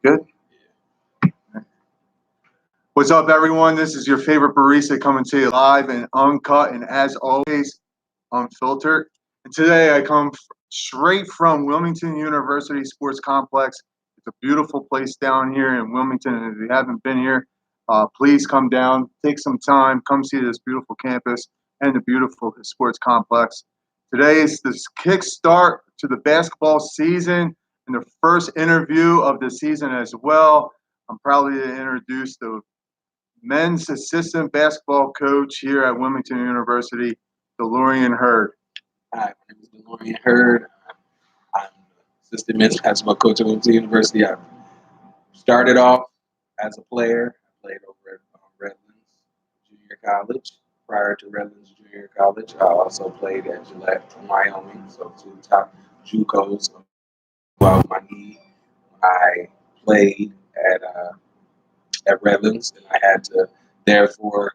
Good. What's up, everyone? This is your favorite barista coming to you live and uncut, and as always, unfiltered. And today I come straight from Wilmington University Sports Complex. It's a beautiful place down here in Wilmington, and if you haven't been here, please come down, take some time, come see this beautiful campus and the beautiful sports complex. Today is the kickstart to the basketball season and the first interview of the season as well. I'm proud to introduce the men's assistant basketball coach here at Wilmington University, DeLorean Hurd. Hi, my name is DeLorean Hurd. I'm assistant men's basketball coach at Wilmington University. I started off as a player. I played over at Redlands Junior College. Prior to Redlands Junior College, I also played at Gillette, Wyoming, so two top JUCOs about my knee when I played at Redlands, and I had to therefore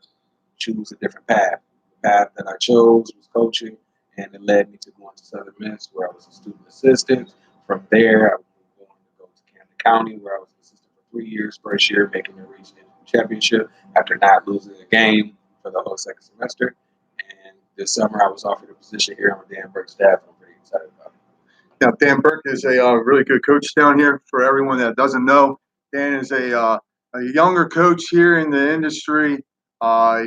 choose a different path. The path that I chose was coaching, and it led me to going to Southern Miss, where I was a student assistant. From there, I was going to go to Camden County, where I was an assistant for 3 years. First year, making the region championship after not losing a game for the whole second semester. And this summer, I was offered a position here on Dan Burke's staff. I'm pretty excited about it. Now, Dan Burke is a really good coach down here. For everyone that doesn't know, Dan is a younger coach here in the industry.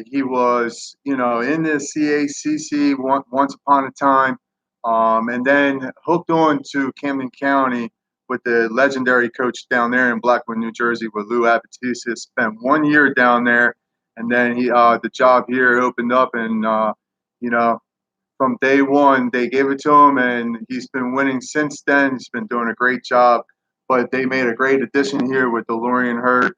He was, in the CACC once upon a time, and then hooked on to Camden County with the legendary coach down there in Blackwood, New Jersey, with Lou Abatista. Spent 1 year down there, and then the job here opened up, and from day one they gave it to him, and he's been winning since then. He's been doing a great job. But they made a great addition here with DeLorean Hurd.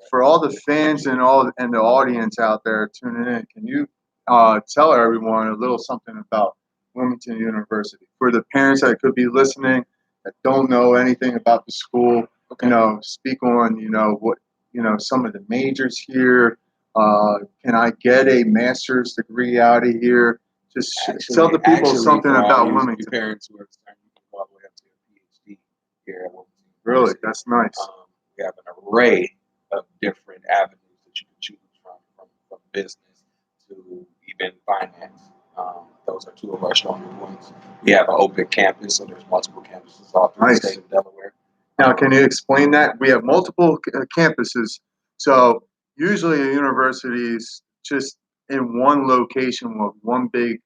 For all the fans and the audience out there tuning in, can you tell everyone a little something about Wilmington University for the parents that could be listening that don't know anything about the school? Okay. Speak on what some of the majors here. Can I get a master's degree out of here? Just tell the people something about Wilmington. Parents who are concerned, you can go all the way up to a PhD here at Wilmington. Really, that's nice. We have an array of different avenues that you can choose from business to even finance. Those are two of our stronger points. We have an open campus, so there's multiple campuses all through the state of Delaware. Now, can you explain that? We have multiple campuses, so usually a university is just in one location with one big,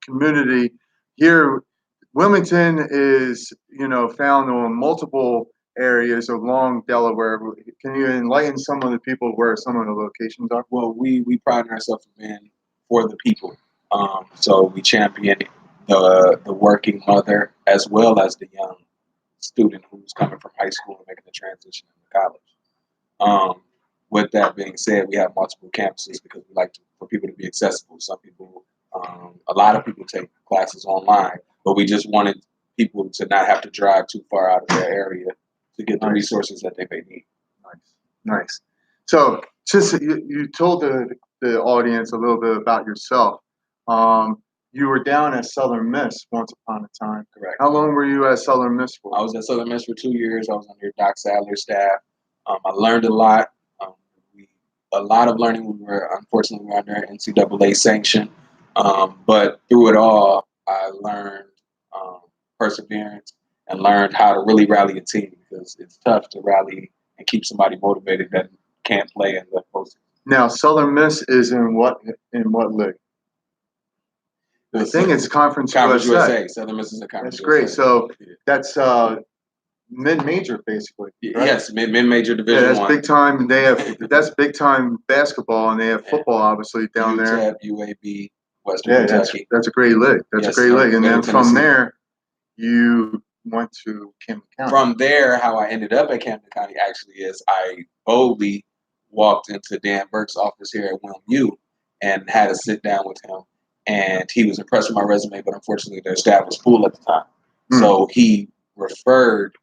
community. Here, Wilmington is, found on multiple areas along Delaware. Can you enlighten some of the people where some of the locations are? Well, we pride ourselves in being for the people. So we champion the working mother as well as the young student who's coming from high school and making the transition into college. With that being said, we have multiple campuses because we like for people to be accessible. Some people, a lot of people take classes online, but we just wanted people to not have to drive too far out of their area to get the resources that they may need. Nice. So, just you told the audience a little bit about yourself. You were down at Southern Miss once upon a time. Correct. How long were you at Southern Miss for? I was at Southern Miss for 2 years. I was under Doc Sadler's staff. I learned a lot. A lot of learning. We were unfortunately under NCAA sanction, but through it all, I learned perseverance and learned how to really rally a team, because it's tough to rally and keep somebody motivated that can't play in the postseason. Now, Southern Miss is in what league? I think it's Conference USA. Southern Miss is a Conference That's great. USA. So that's mid-major, basically. Right? Yes, mid-major Division that's One. Big time. That's big time basketball, and they have football obviously down there. UAB, Western Kentucky. That's a great league. That's a great league. And then from there, you went to Camden County. From there, how I ended up at Camden County actually is I boldly walked into Dan Burke's office here at WilmU and had a sit down with him. And he was impressed with my resume, but unfortunately their staff was full at the time. So he referred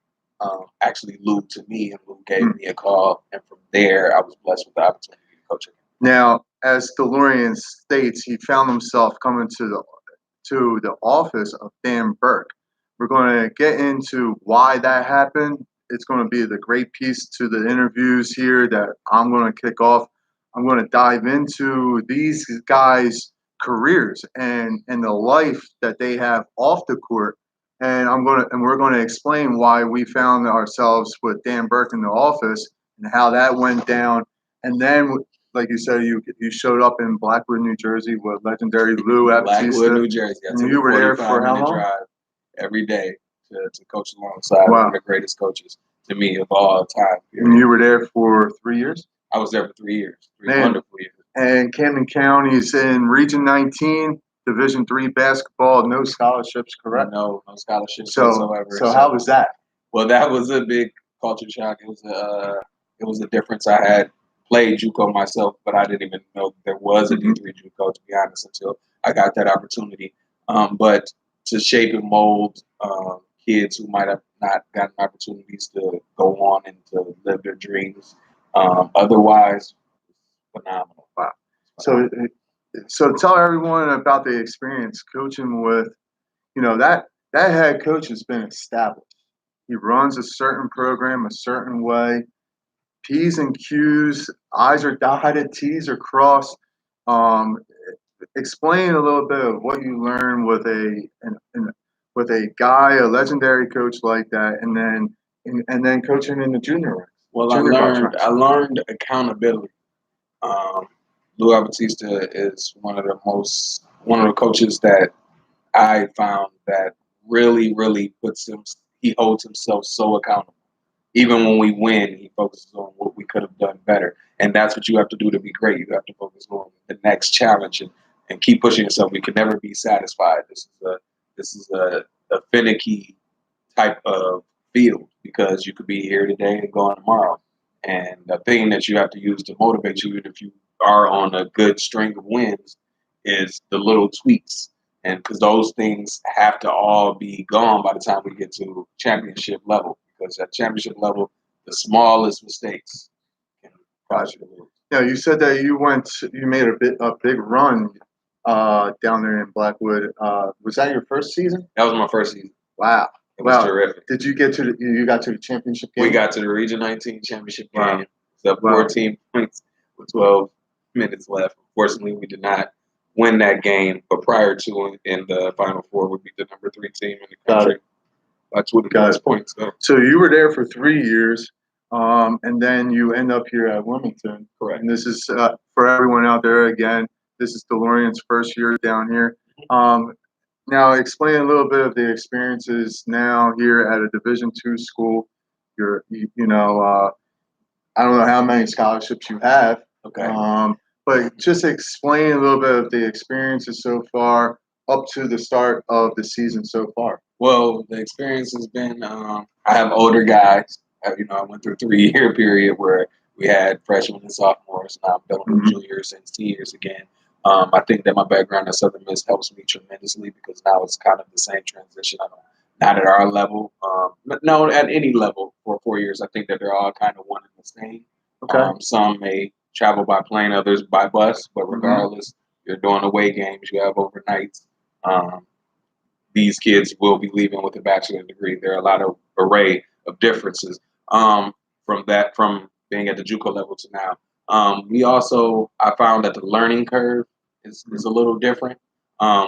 actually Lou to me, and Lou gave me a call. And from there, I was blessed with the opportunity to coach him. Now, as DeLorean states, he found himself coming to the office of Dan Burke. We're going to get into why that happened. It's going to be the great piece to the interviews here that I'm going to kick off. I'm going to dive into these guys' careers and the life that they have off the court. And we're going to explain why we found ourselves with Dan Burke in the office and how that went down. And then, like you said, you showed up in Blackwood, New Jersey with legendary Lou Blackwood, Baptista. New Jersey. And you were there for how long? Drive every day to coach alongside one of the greatest coaches to me of all time. Period. And you were there for 3 years? I was there for 3 years. Three wonderful years. And Camden County's in Region 19, Division III basketball, no scholarships, correct? No scholarships whatsoever. So how was that? Well, that was a big culture shock. It was a difference. I had played JUCO myself, but I didn't even know there was a D3 JUCO, to be honest, until I got that opportunity. But to shape and mold kids who might have not gotten opportunities to go on and to live their dreams. Otherwise, phenomenal. Wow. So tell everyone about the experience coaching with, that head coach has been established. He runs a certain program a certain way. P's and Q's, I's are dotted, T's are crossed. Explain a little bit of what you learned with a guy, a legendary coach like that, and then coaching in the junior ranks. Well, I learned accountability. Lou Baptista is one of the coaches that I found that really he holds himself so accountable. Even when we win, he focuses on what we could have done better. And that's what you have to do to be great. You have to focus on the next challenge and keep pushing yourself. We can never be satisfied. This is a finicky type of field because you could be here today and gone tomorrow. And the thing that you have to use to motivate you, if you are on a good string of wins, is the little tweaks. And because those things have to all be gone by the time we get to championship level. Because at championship level, the smallest mistakes can cause you to lose. Yeah, you said that you made a big run down there in Blackwood. Was that your first season? That was my first season. Wow. It was terrific. Did you get to you got to the championship game? We got to the Region 19 championship game. It's up 14 points with 12 minutes left. Unfortunately, we did not win that game, but prior to in the Final Four, we beat the number 3 team in the country by 20 points. So you were there for 3 years, and then you end up here at Wilmington. Correct. And this is for everyone out there. Again, this is DeLorean's first year down here. Now, explain a little bit of the experiences now here at a Division II school. I don't know how many scholarships you have. Okay. But just explain a little bit of the experiences so far up to the start of the season so far. Well, the experience has been, I have older guys. I went through a 3-year period where we had freshmen and sophomores. Now I'm dealing with juniors and seniors again. I think that my background at Southern Miss helps me tremendously because now it's kind of the same transition. Not at our level, no, at any level for 4 years. I think that they're all kind of one and the same. Okay. Some may travel by plane, others by bus, but regardless, you're doing away games, you have overnights. These kids will be leaving with a bachelor's degree. There are a lot of array of differences from being at the JUCO level to now. I found that the learning curve is a little different.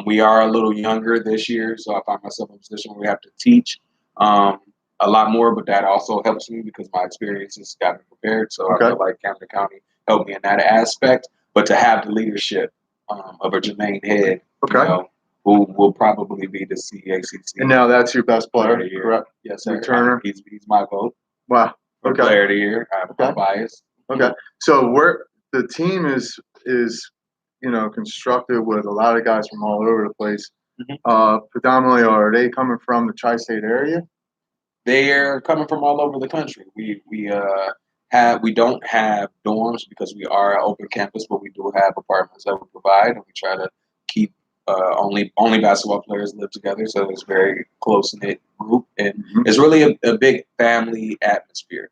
We are a little younger this year, so I find myself in a position where we have to teach a lot more, but that also helps me because my experiences got me prepared. So I feel like Camden County helped me in that aspect. But to have the leadership of a Jermaine Head, who will probably be the CACC. And now that's your best player, correct? Yes, sir. Returner. He's my vote. Wow. For player of the year. I'm biased. Okay. So the team is constructed with a lot of guys from all over the place. Predominantly, are they coming from the tri-state area? They're coming from all over the country. We don't have dorms because we are an open campus, but we do have apartments that we provide, and we try to keep only basketball players live together, so it's a very close-knit group, and it's really a big family atmosphere.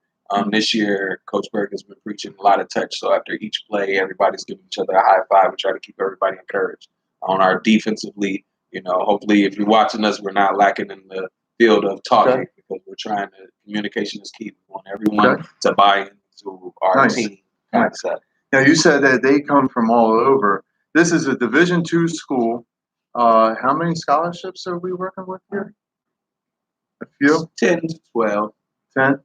This year, Coach Burke has been preaching a lot of touch, so after each play, everybody's giving each other a high five. We try to keep everybody encouraged. On our defensively, hopefully if you're watching us, we're not lacking in field of talking Okay. because we're trying to communication is key. We want everyone to buy into our Nice. team Nice. concept. Now you said that they come from all over. This is a Division II school. How many scholarships are we working with here? A few. 10 to 12. 10.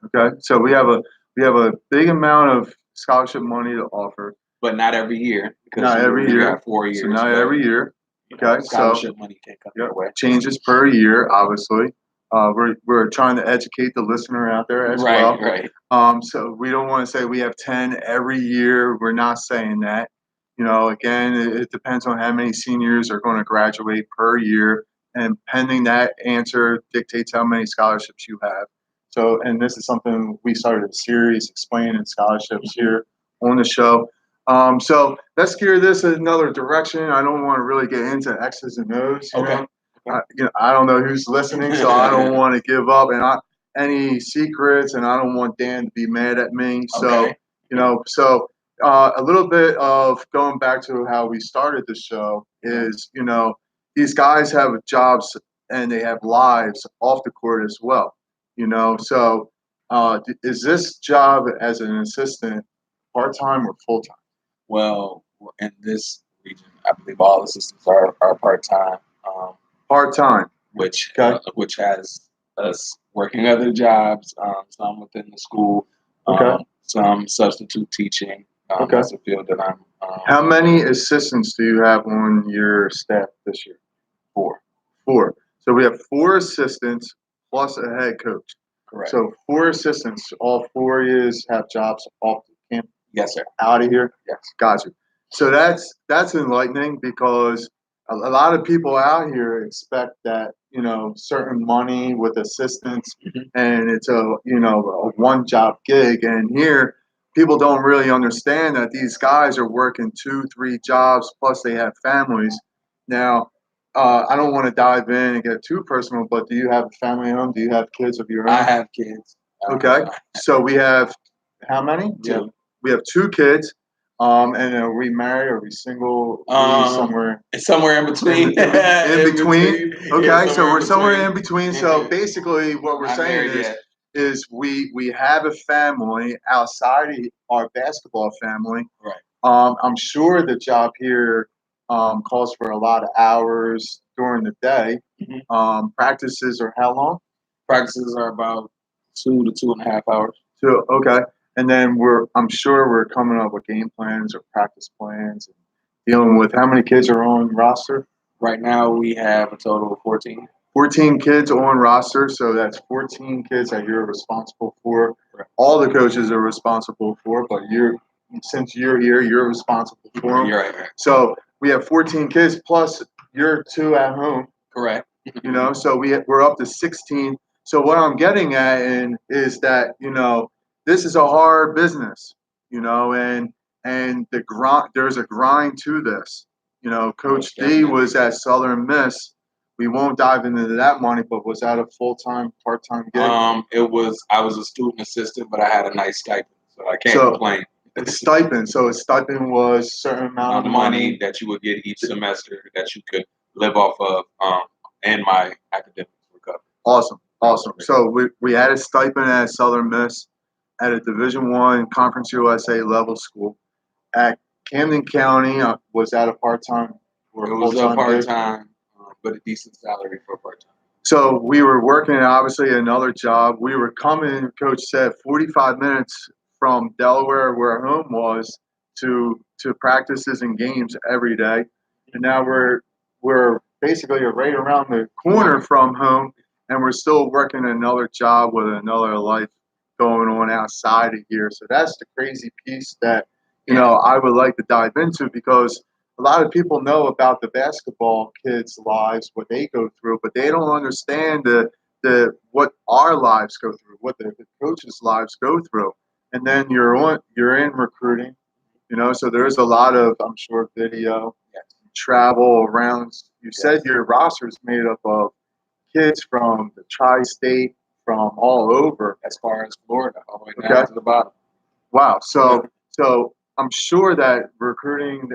Okay. So we have a big amount of scholarship money to offer. But not every year. Because Not every year. Got 4 years. So not every year. Okay. Scholarship money can't come your way. Changes per year, obviously. We're trying to educate the listener out there as well. Right. So we don't want to say we have 10 every year. We're not saying that. Again, it depends on how many seniors are going to graduate per year, and pending that answer dictates how many scholarships you have. So, and this is something we started a series explaining scholarships here on the show. So let's gear this in another direction. I don't want to really get into X's and O's. Okay. I don't know who's listening, so I don't want to give up any secrets, and I don't want Dan to be mad at me. So, a little bit of going back to how we started the show is, these guys have jobs and they have lives off the court as well. So is this job as an assistant part-time or full-time? Well, in this region, I believe all assistants are part-time. Part-time. Which has us working other jobs, some within the school, some substitute teaching. That's a field that I'm. How many assistants do you have on your staff this year? 4. 4. So we have 4 assistants plus a head coach. Correct. So 4 assistants. All 4 years have jobs off the camp. Yes, sir. Out of here. Yes. Gotcha. So that's enlightening because a lot of people out here expect that, certain money with assistants and it's a one job gig. And here people don't really understand that these guys are working 2-3 jobs plus they have families. Now, I don't want to dive in and get too personal, but do you have a family at home? Do you have kids of your own? I have kids. Okay. So we have how many? 2. We have 2 kids. And are we married? Are we single? Somewhere in between. In between. Okay, Yeah, so we're somewhere in between. So basically, what we're Not saying married is we have a family outside of our basketball family. Right. I'm sure the job here calls for a lot of hours during the day. Practices are how long? Practices are about 2 to 2.5 hours. Okay. And then I'm sure we're coming up with game plans or practice plans and dealing with how many kids are on roster? Right now we have a total of 14. 14 kids on roster, so that's 14 kids that you're responsible for. All the coaches are responsible for, but since you're here, you're responsible for them. You're right. So we have 14 kids plus you're 2 at home. Correct. So we're up to 16. So what I'm getting at is that this is a hard business, and the grind. There's a grind to this. Coach D was at Southern Miss. We won't dive into that money, but was that a full-time, part-time gig? It was. I was a student assistant, but I had a nice stipend, so I can't complain. A stipend. So a stipend was a certain amount of money that you would get each semester that you could live off of, and my academics were covered. Awesome. So we had a stipend at Southern Miss at a Division I Conference USA level school. At Camden County, was that a part-time or it was full-time a part-time, but a decent salary for a part-time. So we were working obviously another job. We were coming, Coach said, 45 minutes from Delaware, where home was, to practices and games every day. And now we're basically right around the corner from home, and we're still working another job with another life going on outside of here. So that's the crazy piece that I would like to dive into, because a lot of people know about the basketball kids' lives, what they go through, but they don't understand the what our lives go through, what the coaches' lives go through. And then you're in recruiting, so there's a lot of, I'm sure, video, travel around. You said your roster is made up of kids from the tri-state, from all over, as far as Florida, all the way down to the bottom. Wow. So I'm sure that recruiting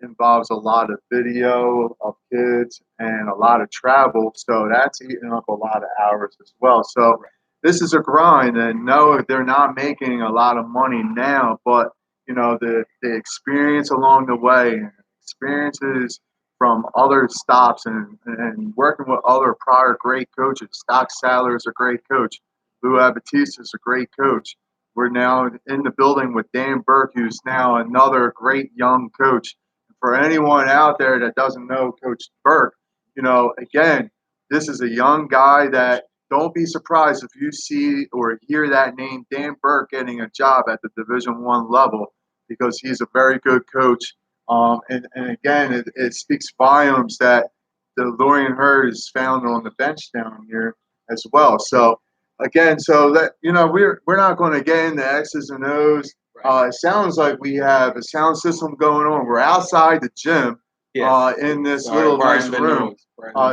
involves a lot of video of kids and a lot of travel, so that's eating up a lot of hours as well. So this is a grind, and no, they're not making a lot of money now, but the experience along the way, and experiences from other stops, and working with other prior great coaches. Stock Sadler is a great coach. Lou Abatista is a great coach. We're now in the building with Dan Burke, who's now another great young coach. For anyone out there that doesn't know Coach Burke, again, this is a young guy that don't be surprised if you see or hear that name, Dan Burke, getting a job at the Division One level, because he's a very good coach. And again, it speaks volumes that the Lorian Herd is found on the bench down here as well. So again, so that we're not going to get into X's and O's. It sounds like we have a sound system going on. We're outside the gym, in this little nice room.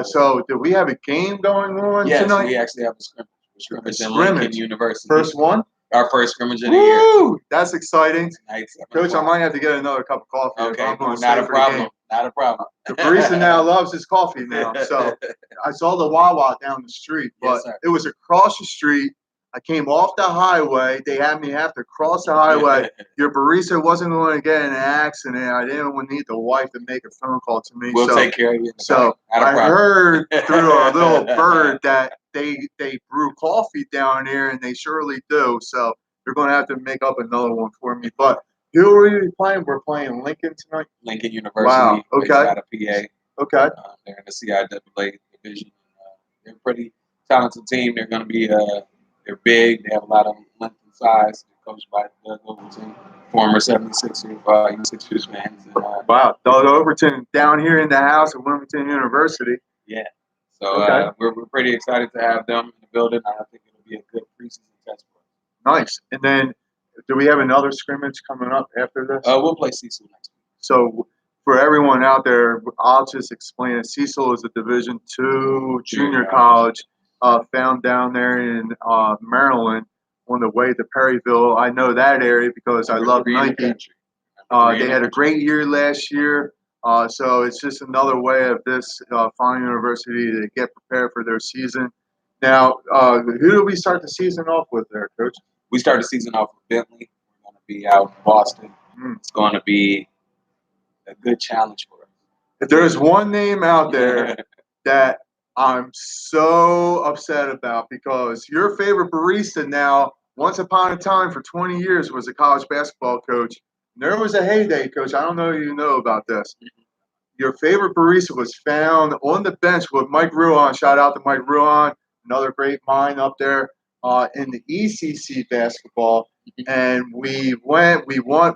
So do we have a game going on tonight? Yes, we actually have a scrimmage in Lincoln University. First one? Our first scrimmage of the year. That's exciting. Nice. Coach, I might have to get another cup of coffee. Okay, not a problem. Not a problem. The barista now loves his coffee now. So I saw the Wawa down the street, but it was across the street. I came off the highway. They had me have to cross the highway. Your barista wasn't going to get in an accident. I didn't need the wife to make a phone call to me. We'll take care of you. So I heard through a little bird that they brew coffee down here, and they surely do. So they're going to have to make up another one for me. But who are we playing? We're playing Lincoln tonight. Lincoln University. Wow. Okay. Out of PA. Okay. They're in the CIAA division. They're a pretty talented team. They're going to be they're big. They have a lot of length and size. They're coached by Doug Overton, former 76ers fans. Wow. Doug Overton down here in the house at Wilmington University. Yeah. So we're pretty excited to have them in the building. I think it'll be a good preseason test for us. Nice. And then, do we have another scrimmage coming up after this? We'll play Cecil next week. So for everyone out there, I'll just explain it. Cecil is a Division II junior college found down there in Maryland on the way to Perryville. I know that area because I love Nike. They had a great year last year. So it's just another way of this fine university to get prepared for their season. Now, who do we start the season off with there, Coach? We start the season off with Bentley. We're going to be out in Boston. It's going to be a good challenge for us. If there's one name out there that I'm so upset about, because your favorite barista now, once upon a time for 20 years, was a college basketball coach. There was a heyday, Coach. I don't know if you know about this. Your favorite barista was found on the bench with Mike Ruan. Shout out to Mike Ruan, another great mind up there in the ECC basketball. And we won.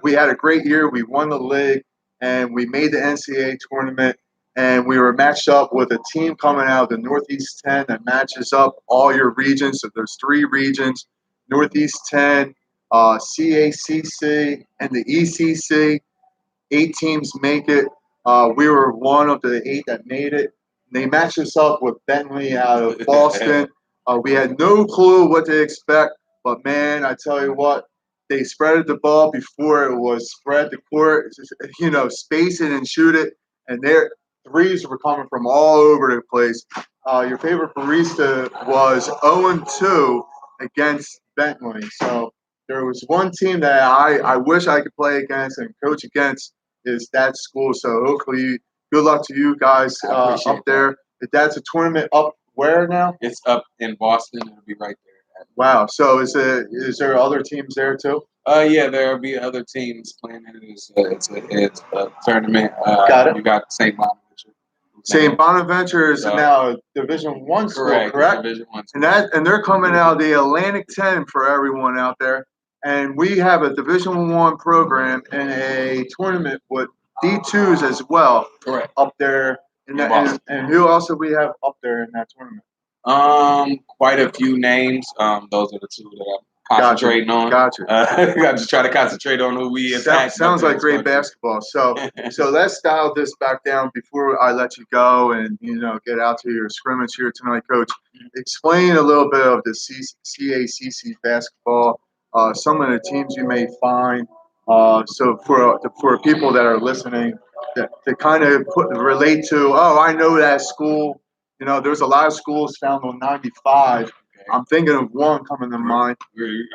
We had a great year. We won the league, and we made the NCAA tournament. And we were matched up with a team coming out of the Northeast 10 that matches up all your regions. So there's 3 regions: Northeast 10, CACC, and the ECC. 8 teams make it. We were one of the 8 that made it. They matched us up with Bentley out of Boston. We had no clue what to expect, but man, I tell you what, they spreaded the ball before it was spread the court. Space it and shoot it, and their threes were coming from all over the place. Your favorite barista was 0-2 against Bentley. So there was one team that I wish I could play against and coach against, is that school. So hopefully, good luck to you guys up there. If that's a tournament up where now? It's up in Boston. It'll be right there. Wow. So is there other teams there too? Yeah, there'll be other teams playing in it. It's a tournament. Got it. You got St. Bonaventure. St. Bonaventure is now a Division One school, correct? Division One. And they're coming out of the Atlantic 10 for everyone out there. And we have a Division One program and a tournament with D2s as well. Correct. Up there. And who else do we have up there in that tournament? Quite a few names. Those are the 2 that I'm concentrating on. Gotcha. I just try to concentrate on who we attack. Sounds like great basketball. So let's dial this back down before I let you go and get out to your scrimmage here tonight, Coach. Explain a little bit of the CACC basketball. Some of the teams you may find, So for people that are listening, to kind of relate to, oh, I know that school. You know, there's a lot of schools found on 95. Okay. I'm thinking of one coming to mind.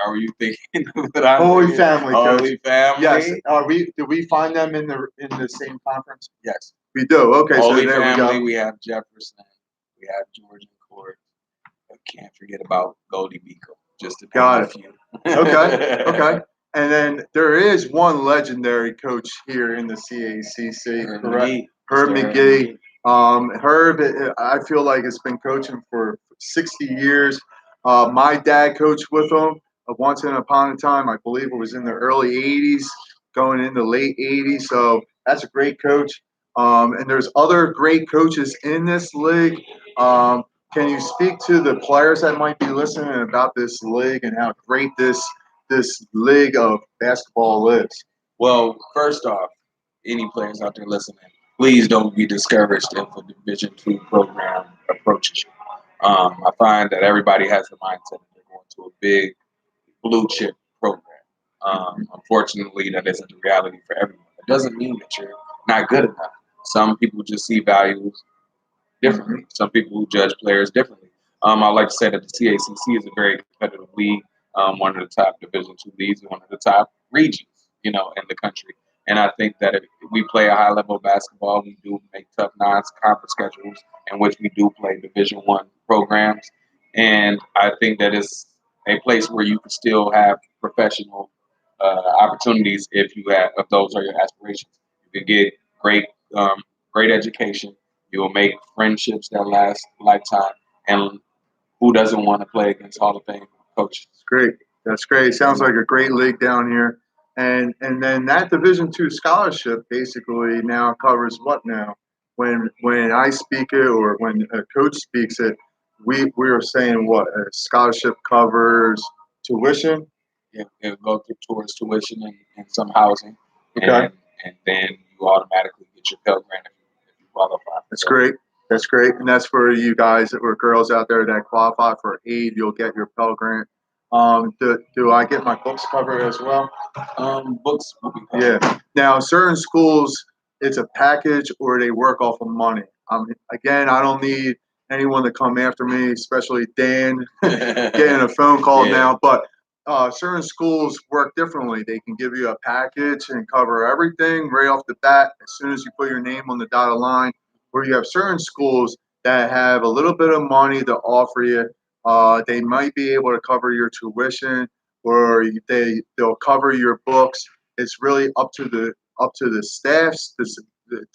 Are you thinking that I'm Holy thinking? Family, Coach. Holy Family? Yes. Do we find them in the same conference? Yes. We do. Okay, Holy so there Family, we go. we have Jefferson, we have Georgian Court. I can't forget about Goldie Beagle, just to name a few. Okay, okay. And then there is one legendary coach here in the CACC, Herb correct? McGee. Herb Mr. McGee. Herb, I feel like has been coaching for 60 years. My dad coached with him once upon a time. I believe it was in the early 80s, going into late 80s. So that's a great coach. And there's other great coaches in this league. Can you speak to the players that might be listening about this league and how great this league of basketball is? Well, first off, any players out there listening, please don't be discouraged if a Division II program approaches you. I find that everybody has the mindset that they're going to a big blue chip program. Unfortunately, that isn't the reality for everyone. It doesn't mean that you're not good enough. Some people just see values differently. Some people judge players differently. I like to say that the CACC is a very competitive league, one of the top Division II leagues, and one of the top regions, in the country. And I think that if we play a high level of basketball, we do make tough non-conference schedules in which we do play Division I programs. And I think that it's a place where you can still have professional opportunities if those are your aspirations. You can get great education. You will make friendships that last a lifetime. And who doesn't want to play against Hall of Fame coaches? That's great. That's great. Sounds like a great league down here. And then that Division II scholarship basically now covers what now? When I speak it or when a coach speaks it, we are saying what a scholarship covers tuition. It'll go towards tuition and some housing. Okay. And then you automatically get your Pell Grant if you qualify. That's great. That's great. And that's for you guys or girls out there that qualify for aid. You'll get your Pell Grant. Do I get my books covered as well? Books will be covered. Yeah. Now, certain schools, it's a package or they work off of money. Again, I don't need anyone to come after me, especially Dan, getting a phone call now. But certain schools work differently. They can give you a package and cover everything right off the bat as soon as you put your name on the dotted line. Where you have certain schools that have a little bit of money to offer you. They might be able to cover your tuition, or they'll cover your books. It's really up to the staff's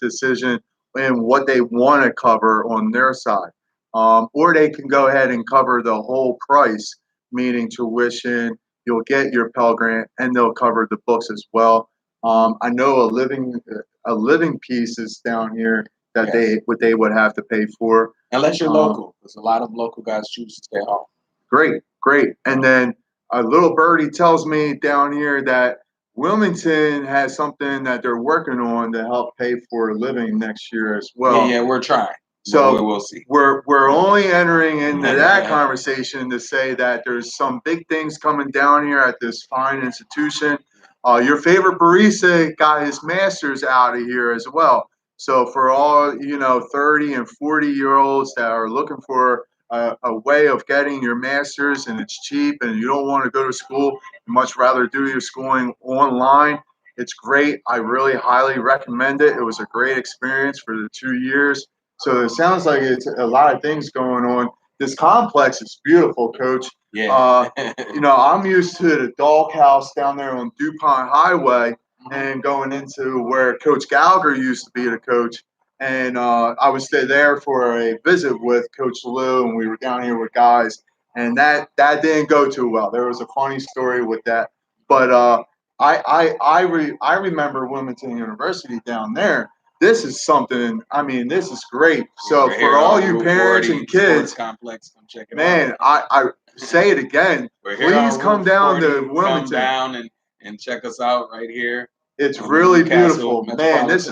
decision and what they want to cover on their side. Or they can go ahead and cover the whole price, meaning tuition. You'll get your Pell Grant, and they'll cover the books as well. I know a living piece is down here that they would have to pay for. Unless you're local, because a lot of local guys choose to stay home. Great, great. And then a little birdie tells me down here that Wilmington has something that they're working on to help pay for a living next year as well. Yeah, we're trying. So we'll see. We're only entering into that conversation to say that there's some big things coming down here at this fine institution. Your favorite barista got his master's out of here as well. So for all 30 and 40-year-olds that are looking for a way of getting your master's and it's cheap and you don't want to go to school, you much rather do your schooling online. It's great. I really highly recommend it. It was a great experience for the 2 years. So it sounds like it's a lot of things going on. This complex is beautiful, Coach. Yeah. I'm used to the doghouse down there on DuPont Highway and going into where Coach Gallagher used to be the coach. And I was there for a visit with Coach Lou, and we were down here with guys. And that didn't go too well. There was a funny story with that. But I remember Wilmington University down there. This is something. I mean, this is great. So for all you parents and kids, complex, come check it man, out. I say it again. Please come down to Wilmington. Come down and check us out right here. It's really beautiful, man. This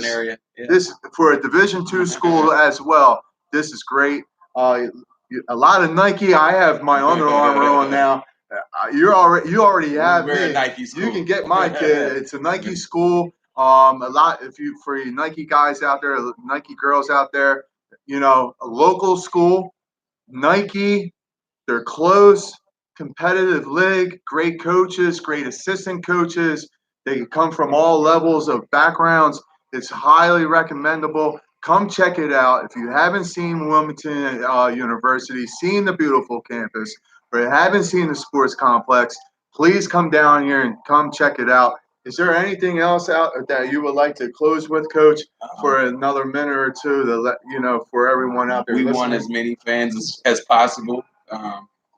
for a Division II school as well. This is great. A lot of Nike. I have my Under Armour on now. you already have We're a me. Nike school. You can get my kid. It's a Nike school. A lot for you Nike guys out there, Nike girls out there, a local school, Nike. They're close, competitive league, great coaches, great assistant coaches. They come from all levels of backgrounds. It's highly recommendable. Come check it out. If you haven't seen Wilmington University, seen the beautiful campus, or you haven't seen the sports complex, please come down here and come check it out. Is there anything else out that you would like to close with, Coach, for another minute or two to let for everyone out there? We want as many fans as possible.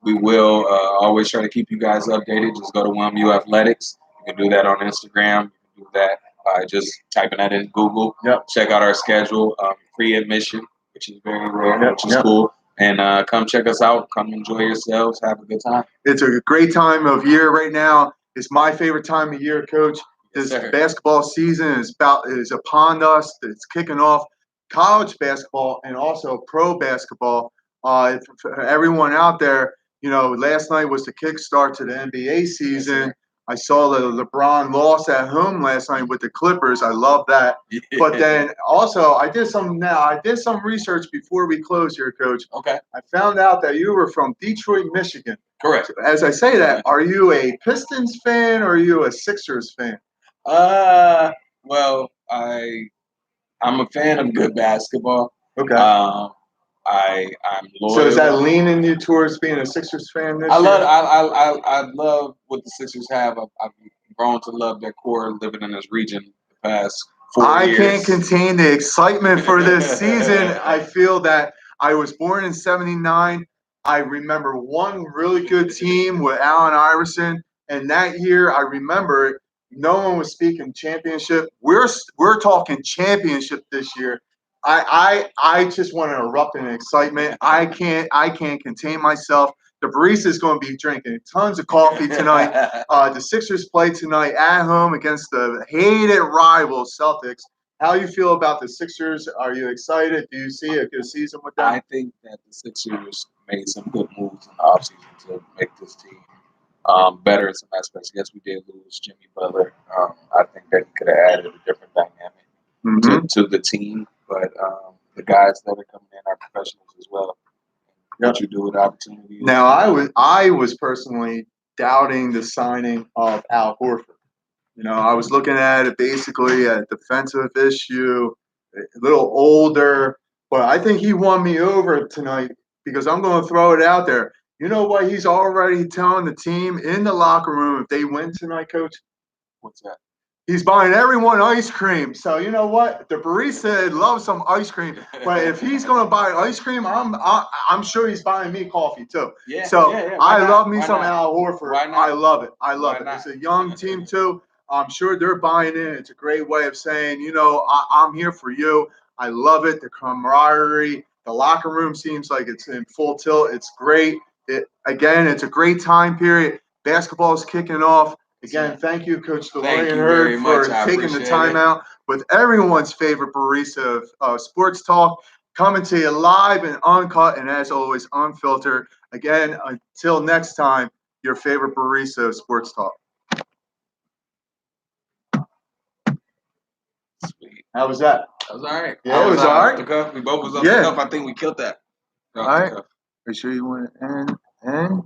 We will always try to keep you guys updated. Just go to WMU Athletics. You can do that on Instagram. You can do that by just typing that in Google. Yep. Check out our schedule. Free admission, which is very rare, which is cool. And come check us out. Come enjoy yourselves. Have a good time. It's a great time of year right now. It's my favorite time of year, Coach. This basketball season is upon us. It's kicking off. College basketball and also pro basketball. For everyone out there, last night was the kickstart to the NBA season. Yes, I saw the LeBron loss at home last night with the Clippers. I love that. But then also I did some research before we close here, Coach. Okay. I found out that you were from Detroit, Michigan. Correct. As I say that, are you a Pistons fan or are you a Sixers fan? Well, I'm a fan of good basketball. Okay. I'm loyal. So is that leaning you towards being a Sixers fan this year? I love what the Sixers have. I've grown to love their core living in this region the past 4 years. I can't contain the excitement for this season. I feel that I was born in '79. I remember one really good team with Allen Iverson, and that year I remember no one was speaking championship. We're talking championship this year. I just want to erupt in excitement. I can't contain myself. The barista is going to be drinking tons of coffee tonight. The Sixers play tonight at home against the hated rival Celtics. How you feel about the Sixers? Are you excited? Do you see a good season with them? I think that the Sixers made some good moves in the offseason to make this team better in some aspects. Yes, we did lose Jimmy Butler. I think that he could have added a different dynamic to the team. But the guys that are coming in are professionals as well. What you do with opportunity. Now, I was personally doubting the signing of Al Horford. I was looking at it basically a defensive issue, a little older, but I think he won me over tonight because I'm going to throw it out there. You know what he's already telling the team in the locker room if they win tonight, Coach? What's that? He's buying everyone ice cream. So you know what? The barista loves some ice cream. But if he's going to buy ice cream, I'm sure he's buying me coffee too. Yeah, so I love me Why some not? Al Horford. Why not? I love it. I love Why it. not? It's a young team too. I'm sure they're buying in. It's a great way of saying, I'm here for you. I love it. The camaraderie. The locker room seems like it's in full tilt. It's great. It's a great time period. Basketball is kicking off. Again, thank you, Coach DeLorean Hurd, for taking the time out with everyone's favorite barista of Sports Talk, coming to you live and uncut, and as always, unfiltered. Again, until next time, your favorite barista of Sports Talk. Sweet. How was that? That was all right. Yeah, it was all right. The cuff. We both was up the cuff. I think we killed that. All right. Are you sure you want to end?